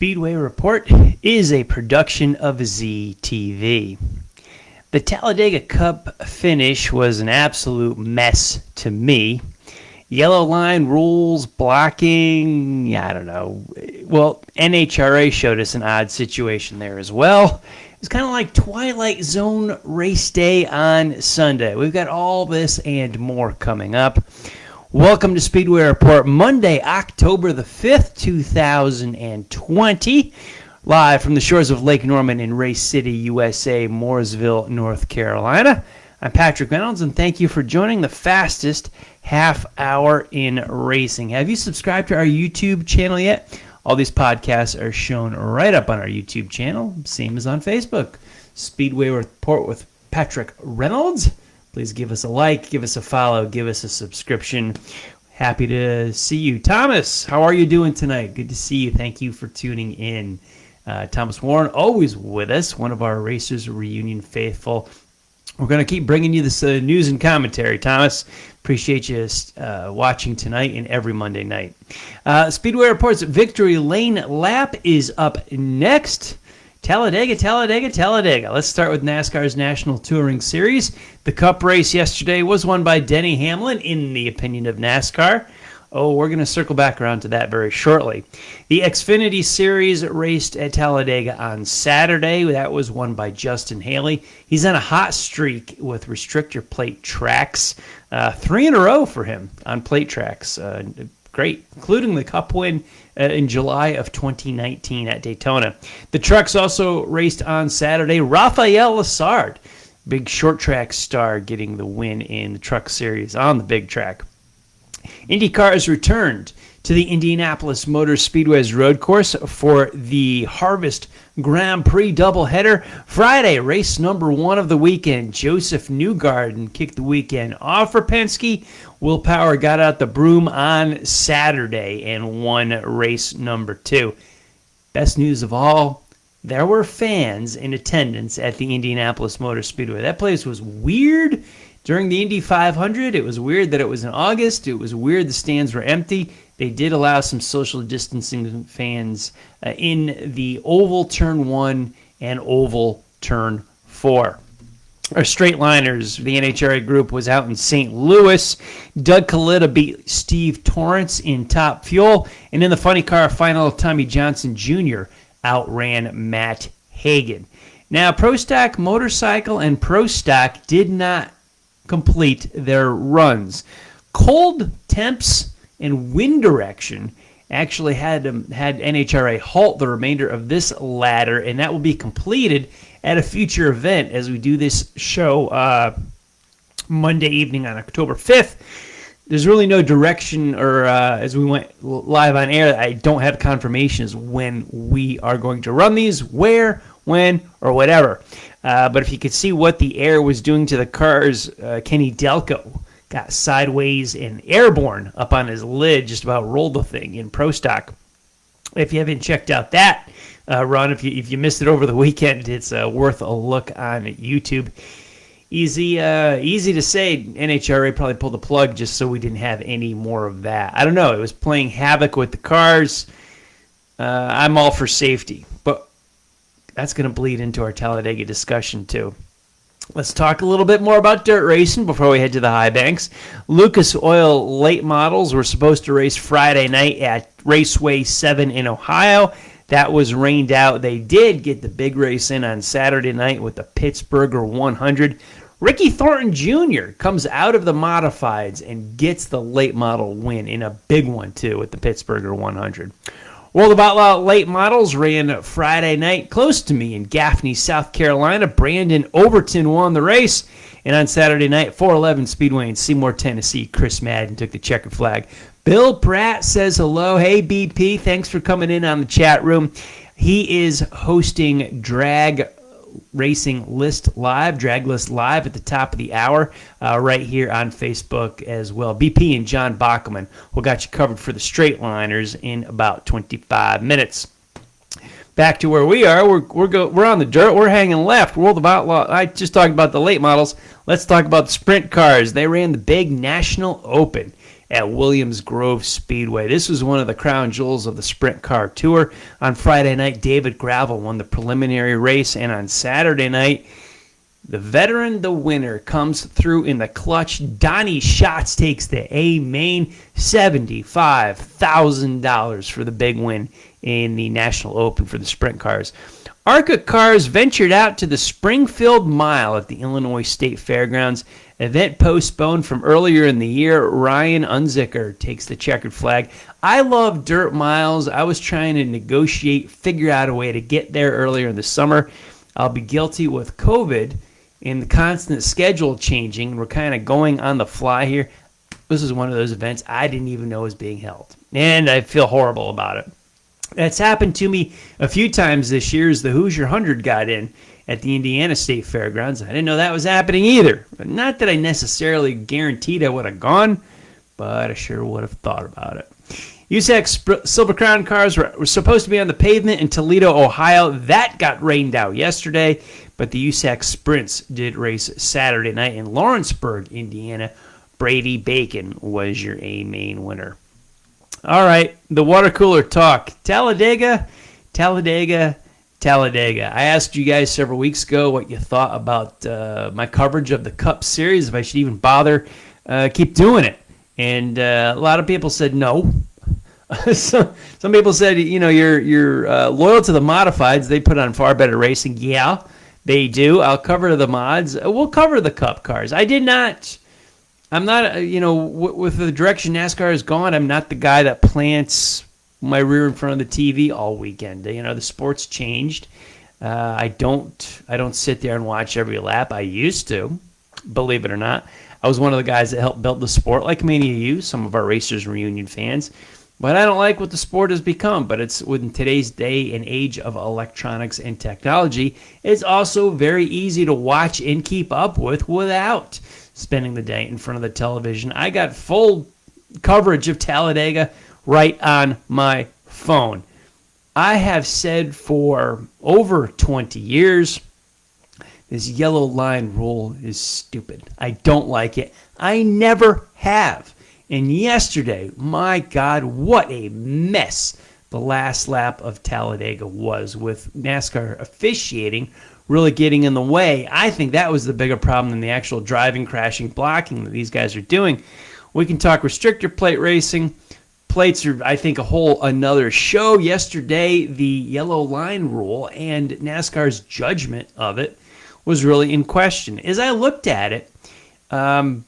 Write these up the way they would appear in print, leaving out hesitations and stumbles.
Speedway Report is a production of ZTV. The Talladega Cup finish was an absolute mess to me. Yellow line rules, blocking, I don't know. Well, NHRA showed us an odd situation there as well. It's kind of like Twilight Zone race day on Sunday. We've got all this and more coming up. Welcome to Speedway Report, Monday, October the 5th, 2020. Live from the shores of Lake Norman in Race City, USA, Mooresville, North Carolina. I'm Patrick Reynolds, and thank you for joining the fastest half hour in racing. Have you subscribed to our YouTube channel yet? All these podcasts are shown right up on our YouTube channel, same as on Facebook. Speedway Report with Patrick Reynolds. Please give us a like, give us a follow, give us a subscription. Happy to see you. Thomas, how are you doing tonight? Good to see you. Thank you for tuning in. Thomas Warren, always with us, one of our Racers Reunion faithful. We're going to keep bringing you this news and commentary, Thomas. Appreciate you watching tonight and every Monday night. Speedway Reports Victory Lane Lap is up next. Talladega. Let's start with NASCAR's National Touring Series. The Cup race yesterday was won by Denny Hamlin, in the opinion of NASCAR. Oh, we're going to circle back around to that very shortly. The Xfinity Series raced at Talladega on Saturday. That was won by Justin Haley. He's on a hot streak with restrictor plate tracks. 3 in a row for him on plate tracks. Great, including the Cup win in July of 2019 at Daytona. The trucks also raced on Saturday. Rafael Lessard, big short track star, getting the win in the Truck Series on the big track. IndyCar has returned to the Indianapolis Motor Speedway's road course for the Harvest Grand Prix doubleheader. Friday, race number 1 of the weekend. Joseph Newgarden kicked the weekend off for Penske. Will Power got out the broom on Saturday and won race number 2. Best news of all, there were fans in attendance at the Indianapolis Motor Speedway. That place was weird. During the Indy 500, it was weird that it was in August. It was weird the stands were empty. They did allow some social distancing fans in the Oval Turn 1 and Oval Turn 4. Our straight liners, the NHRA group, was out in St. Louis. Doug Kalitta beat Steve Torrence in Top Fuel. And in the funny car final, Tommy Johnson Jr. outran Matt Hagan. Now, Pro Stock Motorcycle and Pro Stock did not complete their runs. Cold temps and wind direction actually had NHRA halt the remainder of this ladder, and that will be completed at a future event as we do this show Monday evening on October 5th. There's really no direction, or as we went live on air, I don't have confirmations when we are going to run these, where, when, or whatever. But if you could see what the air was doing to the cars, Kenny Delco got sideways and airborne up on his lid, just about rolled the thing in Pro Stock. If you haven't checked out that run, if you missed it over the weekend, it's worth a look on YouTube. Easy to say NHRA probably pulled the plug just so we didn't have any more of that. I don't know. It was playing havoc with the cars. I'm all for safety, but that's going to bleed into our Talladega discussion too. Let's talk a little bit more about dirt racing before we head to the high banks. Lucas Oil late models were supposed to race Friday night at Raceway 7 in Ohio. That was rained out. They did get the big race in on Saturday night with the Pittsburgher 100. Ricky Thornton Jr. comes out of the modifieds and gets the late model win in a big one too with the Pittsburgher 100. World of Outlaw late models ran Friday night close to me in Gaffney, South Carolina. Brandon Overton won the race. And on Saturday night, 411 Speedway in Seymour, Tennessee, Chris Madden took the checkered flag. Bill Pratt says hello. Hey, BP, thanks for coming in on the chat room. He is hosting Drag Racing List Live, Drag List Live at the top of the hour right here on Facebook as well. BP and John Bachman will got you covered for the straight liners in about 25 minutes. Back to where we are. We're on the dirt. We're hanging left. World of Outlaw. I just talked about the late models. Let's talk about the sprint cars. They ran the big National Open at Williams Grove Speedway. This was one of the crown jewels of the Sprint Car Tour. On Friday night, David Gravel won the preliminary race, and on Saturday night, the veteran, the winner, comes through in the clutch. Donnie Schatz takes the A-Main, $75,000 for the big win in the National Open for the Sprint Cars. ARCA Cars ventured out to the Springfield Mile at the Illinois State Fairgrounds. Event postponed from earlier in the year. Ryan Unzicker takes the checkered flag. I love dirt miles. I was trying to negotiate, figure out a way to get there earlier in the summer. I'll be guilty with COVID and the constant schedule changing. We're kind of going on the fly here. This is one of those events I didn't even know was being held, and I feel horrible about it. That's happened to me a few times this year as the Hoosier 100 got in at the Indiana State Fairgrounds. I didn't know that was happening either. But not that I necessarily guaranteed I would have gone, but I sure would have thought about it. USAC Silver Crown cars were supposed to be on the pavement in Toledo, Ohio. That got rained out yesterday, but the USAC Sprints did race Saturday night in Lawrenceburg, Indiana. Brady Bacon was your A-Main winner. All right, the water cooler talk. Talladega. I asked you guys several weeks ago what you thought about my coverage of the Cup Series, if I should even bother keep doing it. And a lot of people said no. Some people said, you're loyal to the modifieds. They put on far better racing. Yeah, they do. I'll cover the mods. We'll cover the Cup cars. I'm not, with the direction NASCAR has gone, I'm not the guy that plants my rear in front of the TV all weekend. The sport's changed. I don't sit there and watch every lap. I used to, believe it or not. I was one of the guys that helped build the sport, like many of you, some of our Racers Reunion fans. But I don't like what the sport has become. But it's within today's day and age of electronics and technology, it's also very easy to watch and keep up with without spending the day in front of the television. I got full coverage of Talladega right on my phone. I have said for over 20 years, this yellow line rule is stupid. I don't like it. I never have. And yesterday, my God, what a mess the last lap of Talladega was, with NASCAR officiating really getting in the way. I think that was the bigger problem than the actual driving, crashing, blocking that these guys are doing. We can talk restrictor plate racing. Plates are, I think, a whole another show. Yesterday, the yellow line rule and NASCAR's judgment of it was really in question. As I looked at it, the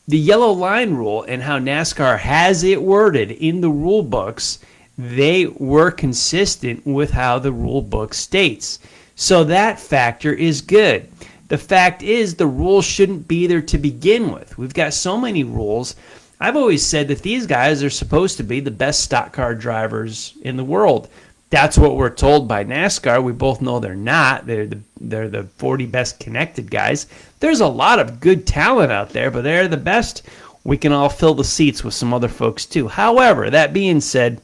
yellow line rule and how NASCAR has it worded in the rule books, they were consistent with how the rule book states. So that factor is good. The fact is the rules shouldn't be there to begin with. We've got so many rules. I've always said that these guys are supposed to be the best stock car drivers in the world. That's what we're told by NASCAR. We both know they're not. They're the 40 best connected guys. There's a lot of good talent out there, but they're the best. We can all fill the seats with some other folks too. However, that being said,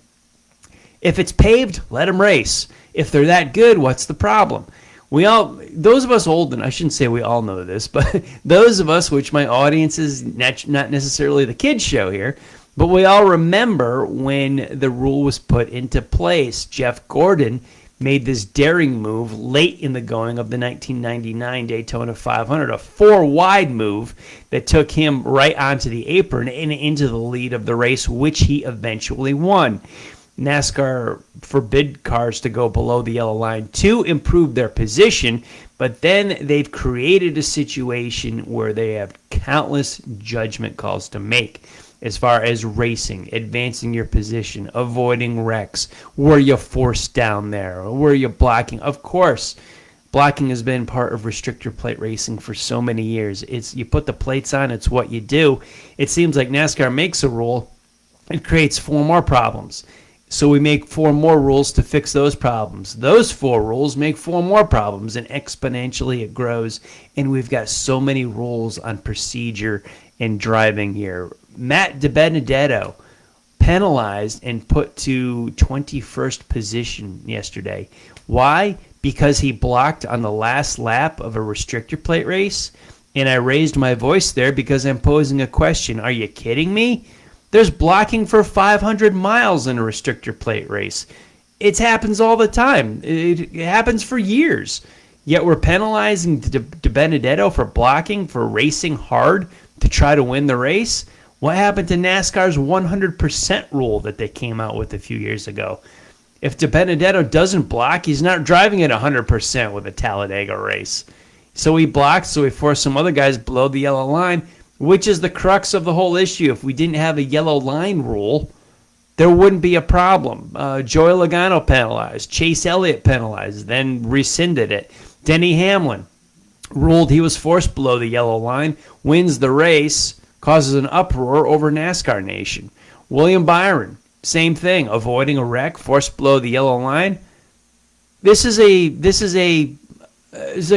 if it's paved, let them race. If they're that good, what's the problem? Those of us old, and I shouldn't say we all know this, but those of us, which my audience is not necessarily the kids show here, but we all remember when the rule was put into place. Jeff Gordon made this daring move late in the going of the 1999 Daytona 500, a four-wide move that took him right onto the apron and into the lead of the race, which he eventually won. NASCAR forbid cars to go below the yellow line to improve their position, but then they've created a situation where they have countless judgment calls to make as far as racing, advancing your position, avoiding wrecks. Were you forced down there? Or were you blocking? Of course, blocking has been part of restrictor plate racing for so many years. You put the plates on, it's what you do. It seems like NASCAR makes a rule and creates four more problems. So we make four more rules to fix those problems. Those four rules make four more problems, and exponentially it grows. And we've got so many rules on procedure and driving here. Matt DiBenedetto penalized and put to 21st position yesterday. Why? Because he blocked on the last lap of a restrictor plate race. And I raised my voice there because I'm posing a question. Are you kidding me? There's blocking for 500 miles in a restrictor plate race. It happens all the time. It happens for years. Yet we're penalizing DiBenedetto for blocking, for racing hard to try to win the race. What happened to NASCAR's 100% rule that they came out with a few years ago? If DiBenedetto doesn't block, he's not driving at 100% with a Talladega race. So he blocks, so he forced some other guys below the yellow line, which is the crux of the whole issue. If we didn't have a yellow line rule, there wouldn't be a problem. Joey Logano penalized. Chase Elliott penalized, then rescinded it. Denny Hamlin ruled he was forced below the yellow line, wins the race, causes an uproar over NASCAR Nation. William Byron, same thing, avoiding a wreck, forced below the yellow line. This is a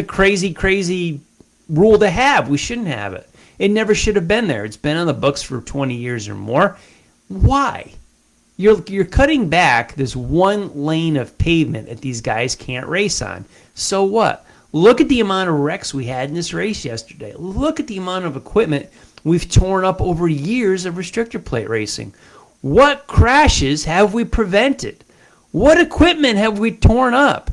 crazy rule to have. We shouldn't have it. It never should have been there. It's been on the books for 20 years or more. Why? You're cutting back this one lane of pavement that these guys can't race on. So what? Look at the amount of wrecks we had in this race yesterday. Look at the amount of equipment we've torn up over years of restrictor plate racing. What crashes have we prevented? What equipment have we torn up?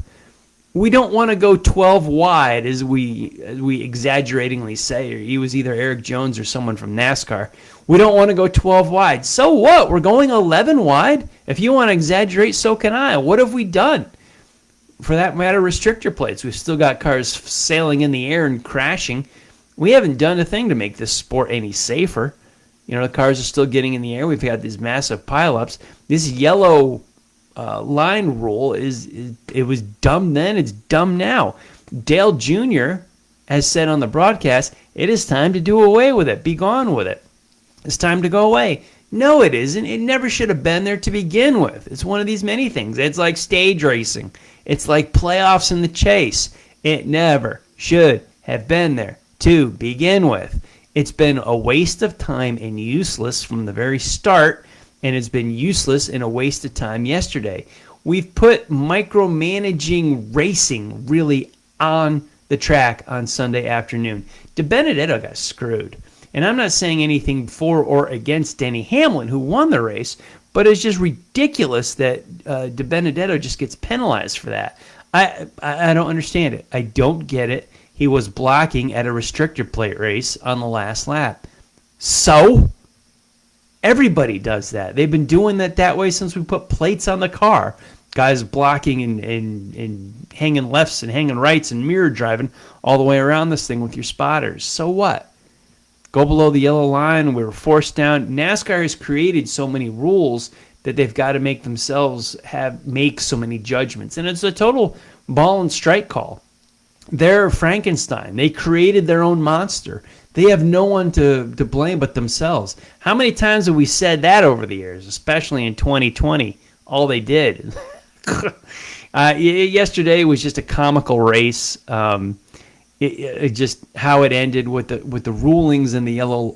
We don't want to go 12 wide, as we exaggeratingly say. He was either Eric Jones or someone from NASCAR. We don't want to go 12 wide. So what? We're going 11 wide? If you want to exaggerate, so can I. What have we done? For that matter, restrictor plates. We've still got cars sailing in the air and crashing. We haven't done a thing to make this sport any safer. You know, the cars are still getting in the air. We've had these massive pileups. This yellow line rule it was dumb then, it's dumb now. Dale Jr. has said on the broadcast, it is time to do away with it. Be gone with it. It's time to go away. No, it isn't. It never should have been there to begin with. It's one of these many things. It's like stage racing. It's like playoffs in the chase. It never should have been there to begin with. It's been a waste of time and useless from the very start, and it's been useless and a waste of time yesterday. We've put micromanaging racing really on the track on Sunday afternoon. DiBenedetto got screwed. And I'm not saying anything for or against Denny Hamlin, who won the race, but it's just ridiculous that DiBenedetto just gets penalized for that. I don't understand it. I don't get it. He was blocking at a restrictor plate race on the last lap. So everybody does that. They've been doing that way since we put plates on the car. Guys blocking and hanging lefts and hanging rights and mirror driving all the way around this thing with your spotters. So what? Go below the yellow line. We were forced down. NASCAR has created so many rules that they've got to make themselves make so many judgments. And it's a total ball and strike call. They're Frankenstein. They created their own monster. They have no one to blame but themselves. How many times have we said that over the years, especially in 2020? All they did. Yesterday was just a comical race. It just how it ended with the rulings and the yellow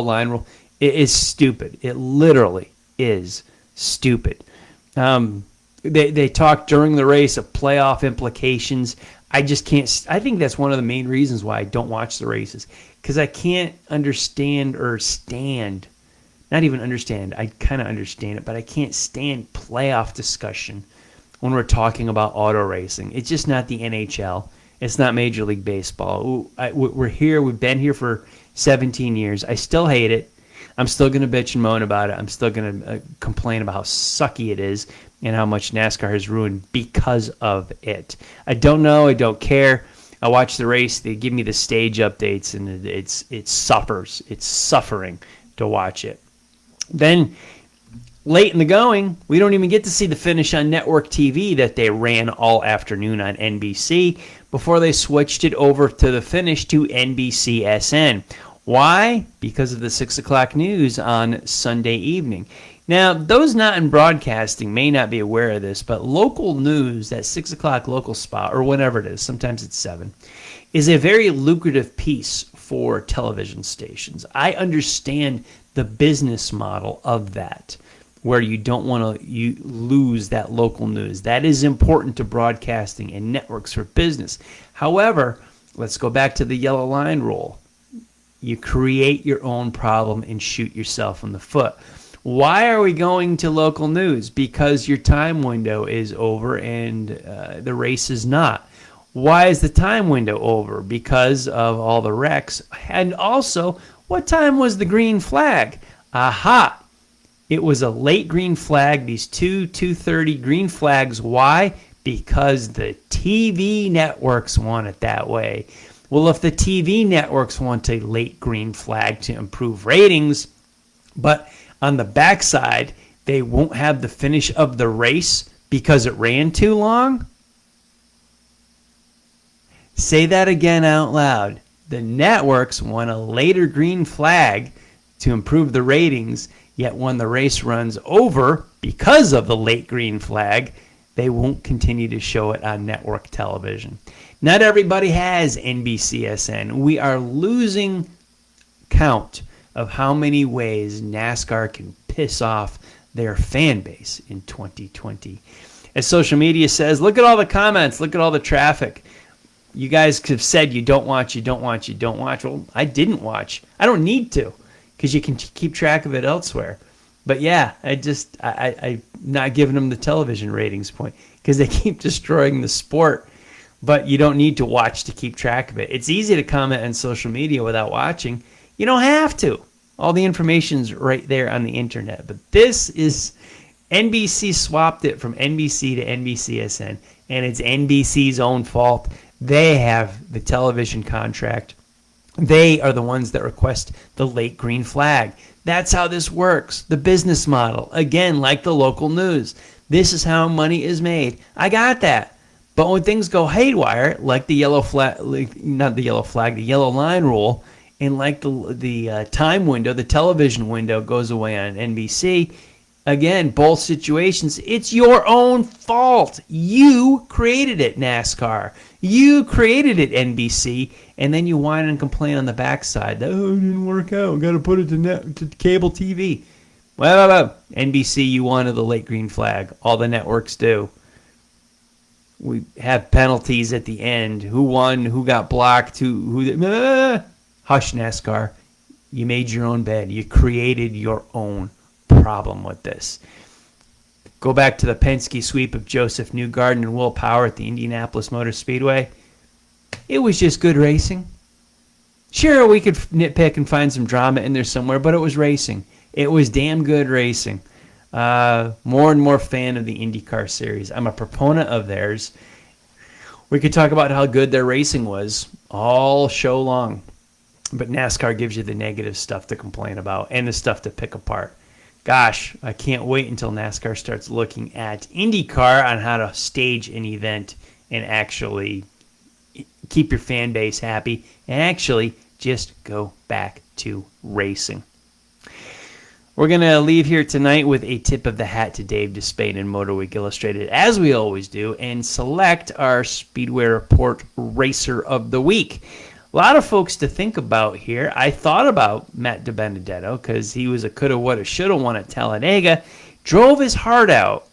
line rule. It is stupid. It literally is stupid. They talked during the race of playoff implications. I just can't. I think that's one of the main reasons why I don't watch the races, because I can't understand or stand. Not even understand. I kind of understand it, but I can't stand playoff discussion when we're talking about auto racing. It's just not the NHL. It's not Major League Baseball. We're here. We've been here for 17 years. I still hate it. I'm still going to bitch and moan about it. I'm still going to complain about how sucky it is and how much NASCAR has ruined because of it. I don't know. I don't care. I watch the race. They give me the stage updates, and it suffers. It's suffering to watch it. Then late in the going, we don't even get to see the finish on network TV that they ran all afternoon on NBC before they switched it over to the finish to NBCSN. Why? Because of the 6 o'clock news on Sunday evening. Now, those not in broadcasting may not be aware of this, but local news, that 6 o'clock local spot, or whenever it is, sometimes it's 7, is a very lucrative piece for television stations. I understand the business model of that, where you don't want to lose that local news. That is important to broadcasting and networks for business. However, let's go back to the yellow line rule. You create your own problem and shoot yourself in the foot. Why are we going to local news? Because your time window is over and the race is not. Why is the time window over? Because of all the wrecks. And also, what time was the green flag? Aha! It was a late green flag, these 2:30 green flags. Why? Because the TV networks want it that way. Well, if the TV networks want a late green flag to improve ratings, but on the backside, they won't have the finish of the race because it ran too long? Say that again out loud. The networks want a later green flag to improve the ratings, yet when the race runs over because of the late green flag, they won't continue to show it on network television. Not everybody has NBCSN. We are losing count of how many ways NASCAR can piss off their fan base in 2020. As social media says, look at all the comments, look at all the traffic. You guys have said you don't watch. Well, I didn't watch. I don't need to, because you can keep track of it elsewhere. But yeah, I'm not giving them the television ratings point because they keep destroying the sport. But you don't need to watch to keep track of it. It's easy to comment on social media without watching. You don't have to. All the information's right there on the internet. But this is, NBC swapped it from NBC to NBCSN, and it's NBC's own fault. They have the television contract. They are the ones that request the late green flag. That's how this works. The business model. Again, like the local news. This is how money is made. I got that. But when things go haywire, like the yellow flag, not the yellow flag, the yellow line rule, and like the time window, the television window goes away on NBC, again, both situations, it's your own fault. You created it, NASCAR. You created it, NBC, and then you whine and complain on the backside. Oh, it didn't work out. Got to put it to cable TV. Well, NBC, you wanted the late green flag. All the networks do. We have penalties at the end. Who won? Who got blocked? Hush, NASCAR. You made your own bed. You created your own problem with this. Go back to the Penske sweep of Joseph Newgarden and Will Power at the Indianapolis Motor Speedway. It was just good racing. Sure, we could nitpick and find some drama in there somewhere, but it was racing. It was damn good racing. More and more fan of the IndyCar series. I'm a proponent of theirs. We could talk about how good their racing was all show long. But NASCAR gives you the negative stuff to complain about and the stuff to pick apart. Gosh, I can't wait until NASCAR starts looking at IndyCar on how to stage an event and actually keep your fan base happy and actually just go back to racing. We're going to leave here tonight with a tip of the hat to Dave Despain and Motor Week Illustrated, as we always do, and select our Speedway Report Racer of the Week. A lot of folks to think about here. I thought about Matt DiBenedetto because he was a coulda, woulda, shoulda won at Talladega. Drove his heart out,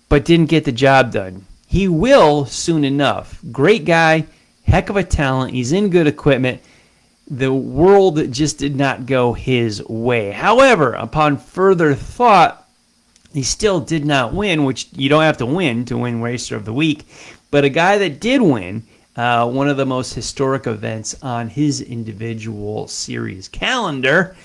but didn't get the job done. He will soon enough. Great guy, heck of a talent. He's in good equipment. The world just did not go his way. However, upon further thought, he still did not win, which you don't have to win Racer of the Week. But a guy that did win, one of the most historic events on his individual series calendar,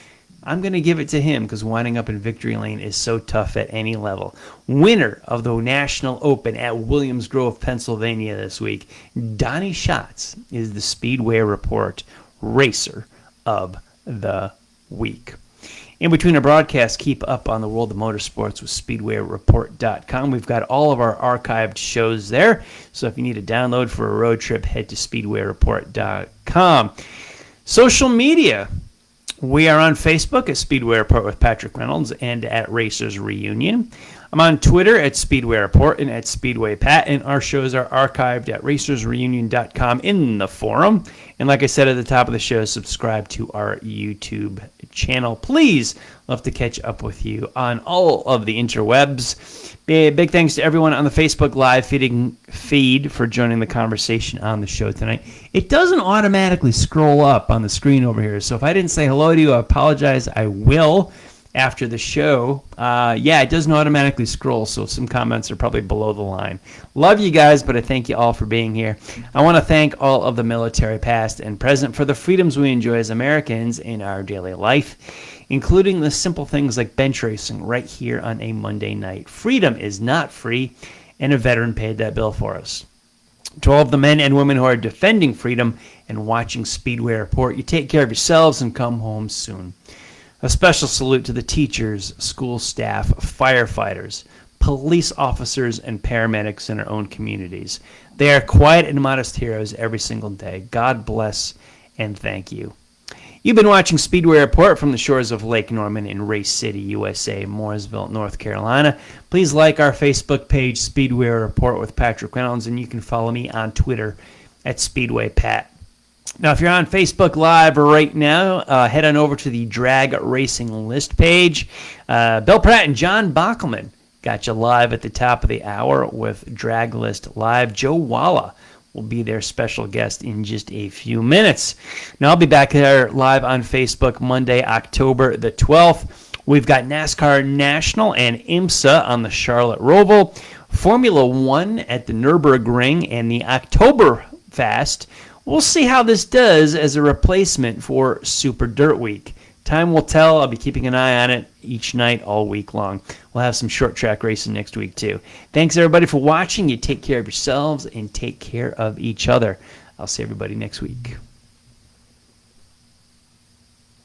I'm going to give it to him because winding up in victory lane is so tough at any level. Winner of the National Open at Williams Grove, Pennsylvania this week, Donnie Schatz is the Speedway Report Racer of the Week. In between our broadcasts, keep up on the world of motorsports with SpeedwayReport.com. We've got all of our archived shows there. So if you need a download for a road trip, head to SpeedwayReport.com. Social media. We are on Facebook at Speedway Report with Patrick Reynolds and at Racers Reunion. I'm on Twitter at Speedway Report and at Speedway Pat, and our shows are archived at racersreunion.com in the forum. And like I said at the top of the show, subscribe to our YouTube channel. Please, love to catch up with you on all of the interwebs. Big thanks to everyone on the Facebook Live feed for joining the conversation on the show tonight. It doesn't automatically scroll up on the screen over here, so if I didn't say hello to you, I apologize. I will after the show. It doesn't automatically scroll, so some comments are probably below the line. Love you guys, but I thank you all for being here. I want to thank all of the military past and present for the freedoms we enjoy as Americans in our daily life, including the simple things like bench racing right here on a Monday night. Freedom is not free, and a veteran paid that bill for us. To all of the men and women who are defending freedom and watching Speedway Report, you take care of yourselves and come home soon. A special salute to the teachers, school staff, firefighters, police officers, and paramedics in our own communities. They are quiet and modest heroes every single day. God bless and thank you. You've been watching Speedway Report from the shores of Lake Norman in Race City, USA, Mooresville, North Carolina. Please like our Facebook page, Speedway Report with Patrick Reynolds, and you can follow me on Twitter at Speedway Pat. Now, if you're on Facebook Live right now, head on over to the Drag Racing List page. Bill Pratt and John Bockelman got you live at the top of the hour with Drag List Live. Joe Walla will be their special guest in just a few minutes. Now, I'll be back there live on Facebook Monday, October the 12th. We've got NASCAR National and IMSA on the Charlotte Roval, Formula One at the Nürburgring, and the Oktoberfest. We'll see how this does as a replacement for Super Dirt Week. Time will tell. I'll be keeping an eye on it each night all week long. We'll have some short track racing next week too. Thanks everybody for watching. You take care of yourselves and take care of each other. I'll see everybody next week.